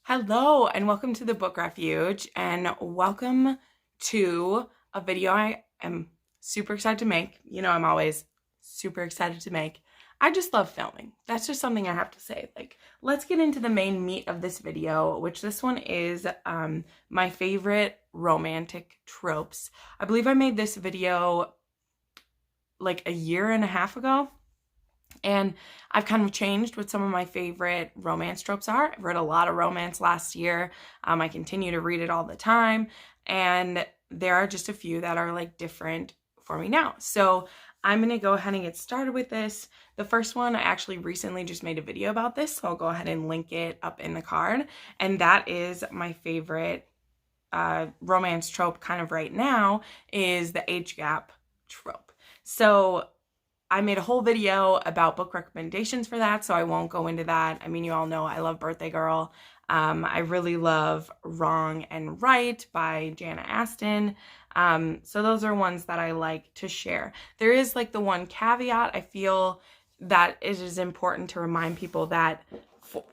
Hello and welcome to the Book Refuge, and welcome to a video I am super excited to make. You know, I'm always super excited to make. I just love filming. That's just something I have to say. Let's get into the main meat of this video, which this one is my favorite romantic tropes. I believe I made this video like a year and a half ago. And I've kind of changed what some of my favorite romance tropes are. I read a lot of romance last year. I continue to read it all the time. And there are just a few that are like different for me now. So I'm going to go ahead and get started with this. The first one, I actually recently just made a video about this. So I'll go ahead and link it up in the card. And that is my favorite romance trope kind of right now is the age gap trope. So I made a whole video about book recommendations for that, so I won't go into that. I mean, you all know I love Birthday Girl. I really love Wrong and Right by Jana Aston. So those are ones that I like to share. There is like the one caveat. I feel that it is important to remind people that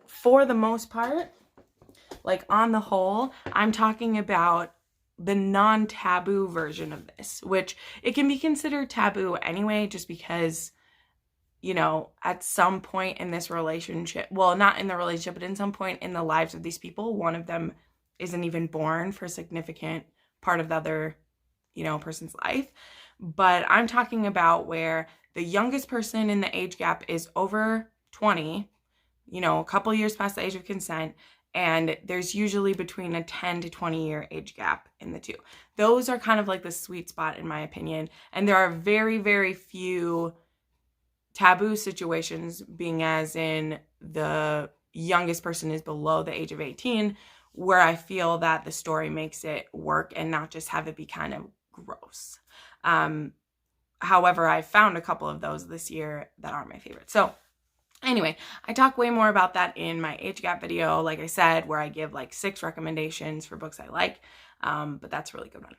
for the most part, like on the whole, I'm talking about the non-taboo version of this, which it can be considered taboo anyway, just because, you know, at some point in this relationship, well, not in the relationship, but in some point in the lives of these people, one of them isn't even born for a significant part of the other, you know, person's life. But I'm talking about where the youngest person in the age gap is over 20, you know, a couple years past the age of consent, and there's usually between a 10 to 20 year age gap in the two. Those are kind of like the sweet spot in my opinion. And there are very, very few taboo situations, being as in the youngest person is below the age of 18, where I feel that the story makes it work and not just have it be kind of gross. However, I found a couple of those this year that aren't my favorite. So anyway, I talk way more about that in my age gap video, like I said, where I give like 6 recommendations for books I like, but that's a really good one.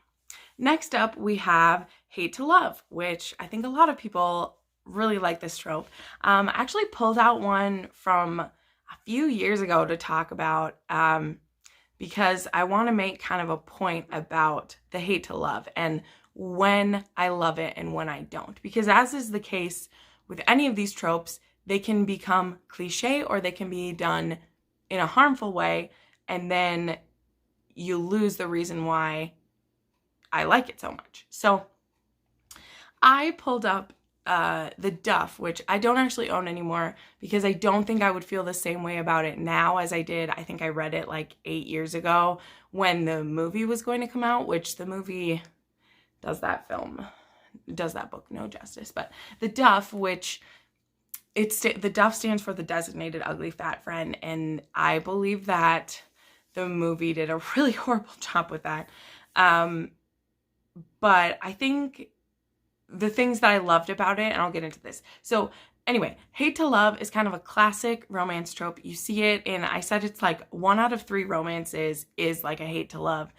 Next up, we have Hate to Love, which I think a lot of people really like this trope. I actually pulled out one from a few years ago to talk about because I want to make kind of a point about the hate to love and when I love it and when I don't. Because as is the case with any of these tropes, they can become cliche or they can be done in a harmful way, and then you lose the reason why I like it so much. So I pulled up the DUFF, which I don't actually own anymore because I don't think I would feel the same way about it now as I did. I think I read it like 8 years ago when the movie was going to come out, which the movie does that book no justice. But the DUFF, which the DUFF stands for the Designated Ugly Fat Friend, and I believe that the movie did a really horrible job with that. But I think the things that I loved about it, and I'll get into this. So anyway, Hate to Love is kind of a classic romance trope. You see it in, I said it's like 1 out of 3 romances is like a hate to love,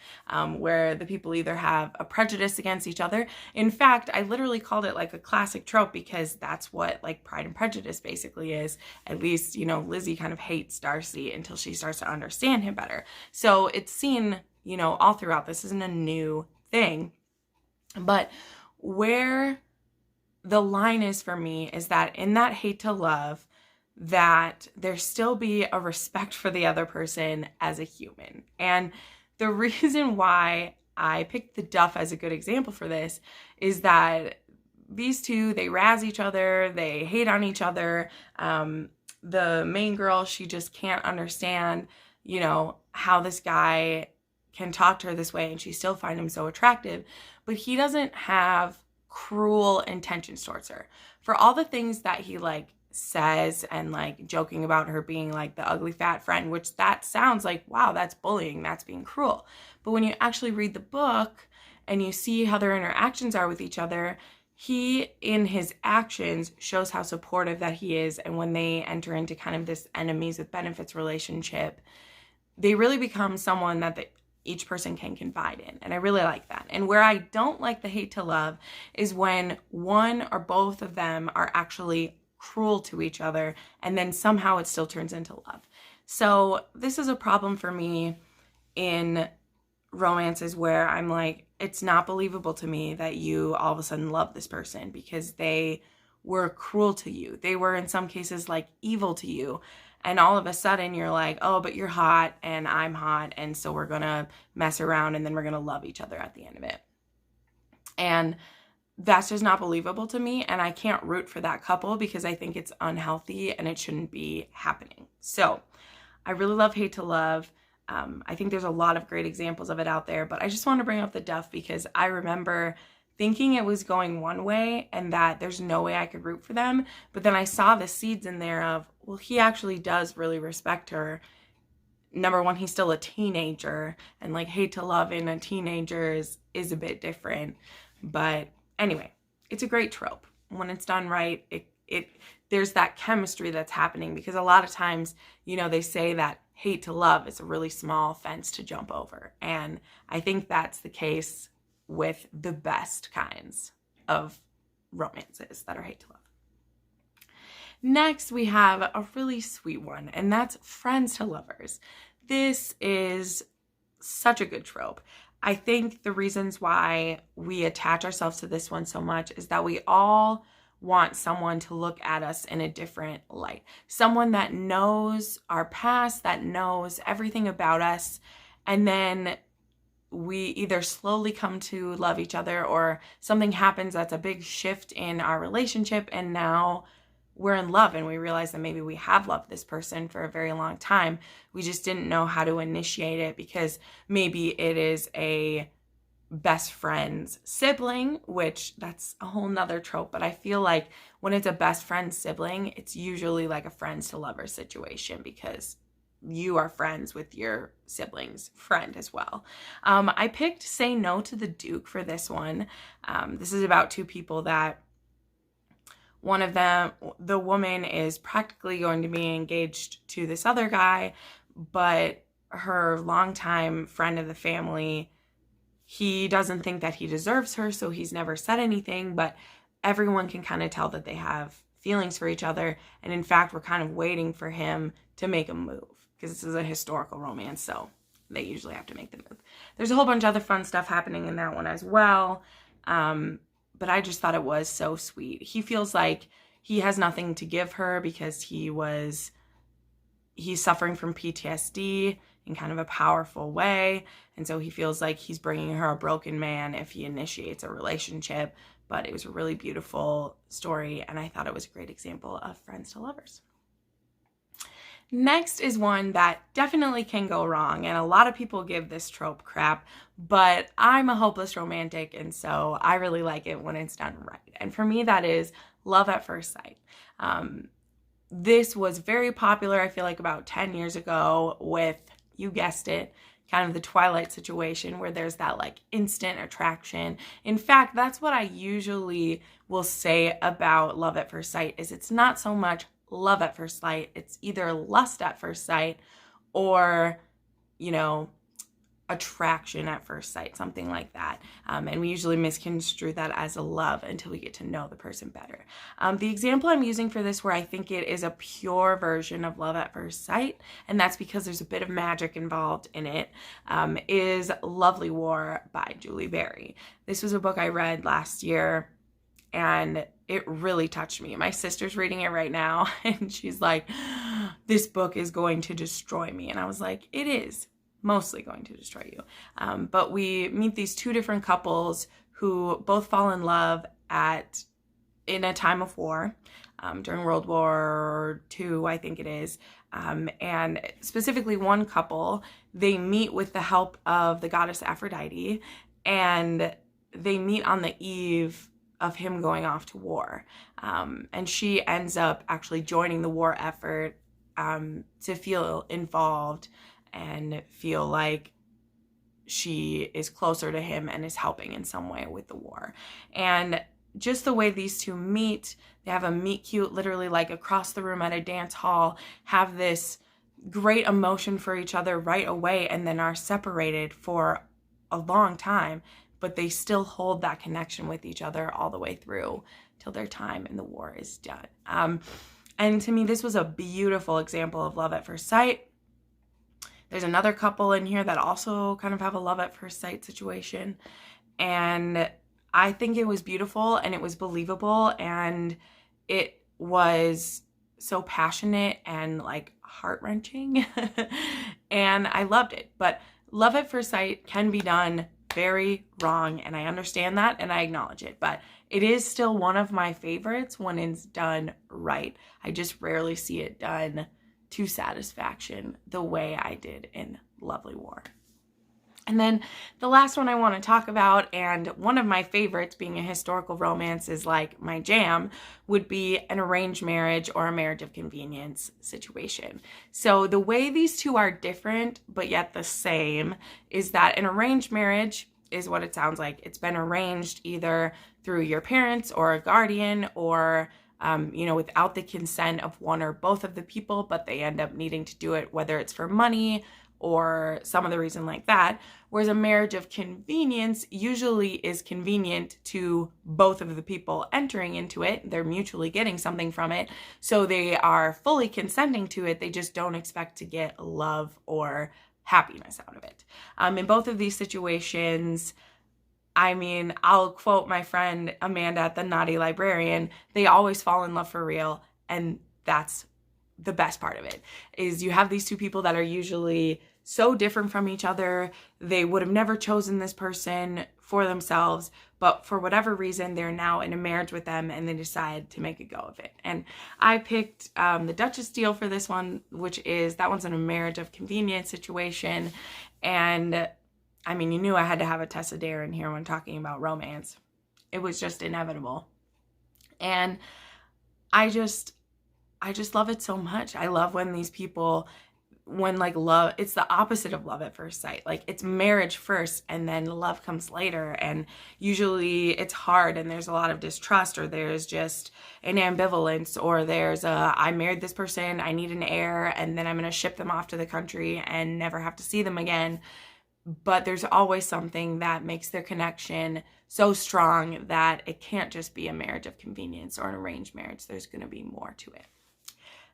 where the people either have a prejudice against each other. In fact, I literally called it like a classic trope because that's what like Pride and Prejudice basically is. At least, you know, Lizzie kind of hates Darcy until she starts to understand him better. So it's seen, you know, all throughout. This isn't a new thing. But where the line is for me is that in that hate to love, that there still be a respect for the other person as a human. And the reason why I picked the DUFF as a good example for this is that these two, they razz each other, they hate on each other. The main girl, she just can't understand, you know, how this guy can talk to her this way and she still find him so attractive, but he doesn't have cruel intentions towards her. For all the things that he like says and like joking about her being like the ugly fat friend, which that sounds like, wow, that's bullying, that's being cruel. But when you actually read the book and you see how their interactions are with each other, he in his actions shows how supportive that he is. And when they enter into kind of this enemies with benefits relationship, they really become someone that each person can confide in. And I really like that. And where I don't like the hate to love is when one or both of them are actually cruel to each other and then somehow it still turns into love. So this is a problem for me in romances where I'm like, it's not believable to me that you all of a sudden love this person because they were cruel to you. They were in some cases like evil to you. And all of a sudden you're like, oh, but you're hot and I'm hot. And so we're going to mess around and then we're going to love each other at the end of it. And that's just not believable to me. And I can't root for that couple because I think it's unhealthy and it shouldn't be happening. So I really love Hate to Love. I think there's a lot of great examples of it out there, but I just want to bring up the Duff because I remember thinking it was going one way and that there's no way I could root for them. But then I saw the seeds in there of, well, he actually does really respect her. Number one, he's still a teenager, and like Hate to Love in a teenager is a bit different. But anyway, it's a great trope. When it's done right, there's that chemistry that's happening, because a lot of times, you know, they say that hate to love is a really small fence to jump over. And I think that's the case with the best kinds of romances that are hate to love. Next, we have a really sweet one, and that's friends to lovers. This is such a good trope. I think the reasons why we attach ourselves to this one so much is that we all want someone to look at us in a different light. Someone that knows our past, that knows everything about us, and then we either slowly come to love each other or something happens that's a big shift in our relationship and now we're in love and we realize that maybe we have loved this person for a very long time. We just didn't know how to initiate it because maybe it is a best friend's sibling, which that's a whole nother trope. But I feel like when it's a best friend sibling, it's usually like a friends to lovers situation because you are friends with your sibling's friend as well. I picked Say No to the Duke for this one. This is about two people that one of them, the woman is practically going to be engaged to this other guy, but her longtime friend of the family, he doesn't think that he deserves her, so he's never said anything, but everyone can kind of tell that they have feelings for each other, and in fact, we're kind of waiting for him to make a move, because this is a historical romance, so they usually have to make the move. There's a whole bunch of other fun stuff happening in that one as well, but I just thought it was so sweet. He feels like he has nothing to give her because he's suffering from PTSD in kind of a powerful way. And so he feels like he's bringing her a broken man if he initiates a relationship. But it was a really beautiful story, and I thought it was a great example of friends to lovers. Next is one that definitely can go wrong, and a lot of people give this trope crap, but I'm a hopeless romantic, and so I really like it when it's done right. And for me, that is love at first sight. This was very popular, I feel like about 10 years ago with, you guessed it, kind of the Twilight situation where there's that like instant attraction. In fact, that's what I usually will say about love at first sight is it's not so much love at first sight. It's either lust at first sight or, you know, attraction at first sight, something like that. And we usually misconstrue that as a love until we get to know the person better. The example I'm using for this where I think it is a pure version of love at first sight, and that's because there's a bit of magic involved in it, is Lovely War by Julie Berry. This was a book I read last year and it really touched me. My sister's reading it right now and she's like, this book is going to destroy me. And I was like, it is mostly going to destroy you. But we meet these two different couples who both fall in love in a time of war, during World War II, I think it is. And specifically one couple, they meet with the help of the goddess Aphrodite, and they meet on the eve of him going off to war. And she ends up actually joining the war effort to feel involved and feel like she is closer to him and is helping in some way with the war. And just the way these two meet, they have a meet cute literally like across the room at a dance hall, have this great emotion for each other right away, and then are separated for a long time, but they still hold that connection with each other all the way through till their time in the war is done. And to me, this was a beautiful example of love at first sight. There's another couple in here that also kind of have a love at first sight situation. And I think it was beautiful and it was believable and it was so passionate and like heart-wrenching and I loved it. But love at first sight can be done very wrong, and I understand that and I acknowledge it, but it is still one of my favorites when it's done right. I just rarely see it done to satisfaction the way I did in Lovely War. And then the last one I want to talk about, and one of my favorites, being a historical romance is like my jam, would be an arranged marriage or a marriage of convenience situation. So the way these two are different but yet the same is that an arranged marriage is what it sounds like. It's been arranged either through your parents or a guardian or without the consent of one or both of the people, but they end up needing to do it, whether it's for money or some other reason like that. Whereas a marriage of convenience usually is convenient to both of the people entering into it. They're mutually getting something from it. So they are fully consenting to it. They just don't expect to get love or happiness out of it. In both of these situations, I mean, I'll quote my friend Amanda at the Naughty Librarian, they always fall in love for real. And that's the best part of it, is you have these two people that are usually so different from each other. They would have never chosen this person for themselves, but for whatever reason, they're now in a marriage with them and they decide to make a go of it. And I picked the Duchess deal for this one, that one's in a marriage of convenience situation. And I mean, you knew I had to have a Tessa Dare in here when talking about romance. It was just inevitable. And I just love it so much. I love when these people, when like love, it's the opposite of love at first sight. Like it's marriage first and then love comes later. And usually it's hard and there's a lot of distrust, or there's just an ambivalence, or there's I married this person, I need an heir, and then I'm going to ship them off to the country and never have to see them again. But there's always something that makes their connection so strong that it can't just be a marriage of convenience or an arranged marriage. There's going to be more to it.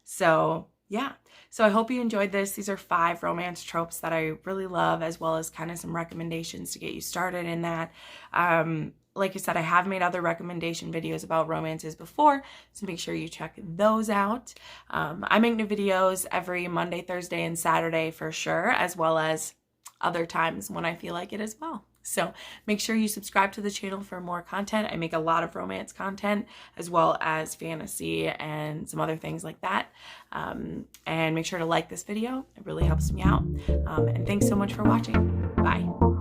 So yeah, so I hope you enjoyed this. These are 5 romance tropes that I really love, as well as kind of some recommendations to get you started in that. Like I said, I have made other recommendation videos about romances before, so make sure you check those out. I make new videos every Monday, Thursday, and Saturday for sure, as well as other times when I feel like it as well. So make sure you subscribe to the channel for more content. I make a lot of romance content as well as fantasy and some other things like that. And make sure to like this video. It really helps me out. And thanks so much for watching. Bye.